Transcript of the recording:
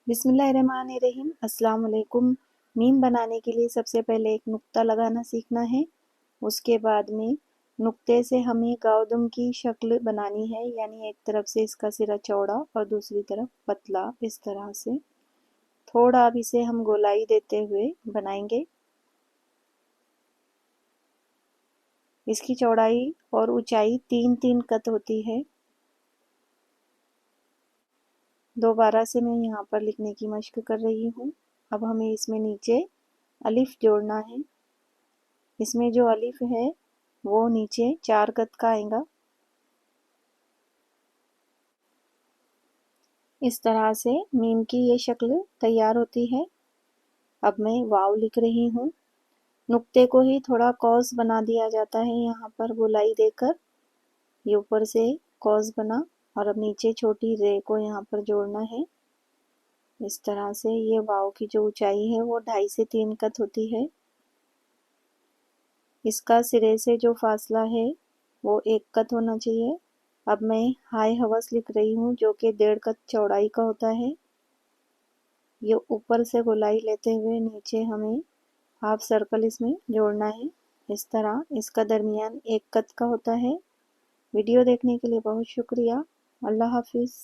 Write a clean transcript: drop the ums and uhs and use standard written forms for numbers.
बिस्मिल्लाहिर्रहमानिर्रहीम। अस्सलाम वालेकुम। मीम बनाने के लिए सबसे पहले एक नुक्ता लगाना सीखना है। उसके बाद में नुक्ते से हमें गाउदम की शक्ल बनानी है, यानी एक तरफ से इसका सिरा चौड़ा और दूसरी तरफ पतला, इस तरह से थोड़ा अब इसे हम गोलाई देते हुए बनाएंगे। इसकी चौड़ाई और ऊंचाई 3-3 कत होती है। दोबारा से मैं यहाँ पर लिखने की मशक कर रही हूँ। अब हमें इसमें नीचे अलिफ जोड़ना है। इसमें जो अलिफ है वो नीचे 4 कत का आएगा। इस तरह से मीम की ये शक्ल तैयार होती है। अब मैं वाव लिख रही हूँ। नुक्ते को ही थोड़ा कॉस बना दिया जाता है यहाँ पर गोलाई देकर। ये ऊपर से कॉस बना और अब नीचे छोटी रे को यहाँ पर जोड़ना है। इस तरह से ये वाव की जो ऊंचाई है वो 2.5 से 3 कत होती है। इसका सिरे से जो फासला है वो 1 कत होना चाहिए। अब मैं हाय हवस लिख रही हूँ जो कि 1.5 कत चौड़ाई का होता है। ये ऊपर से गोलाई लेते हुए नीचे हमें हाफ सर्कल इसमें जोड़ना है। इस तरह इसका दरमियान 1 कत का होता है। वीडियो देखने के लिए बहुत शुक्रिया। अल्लाह हाफिज़।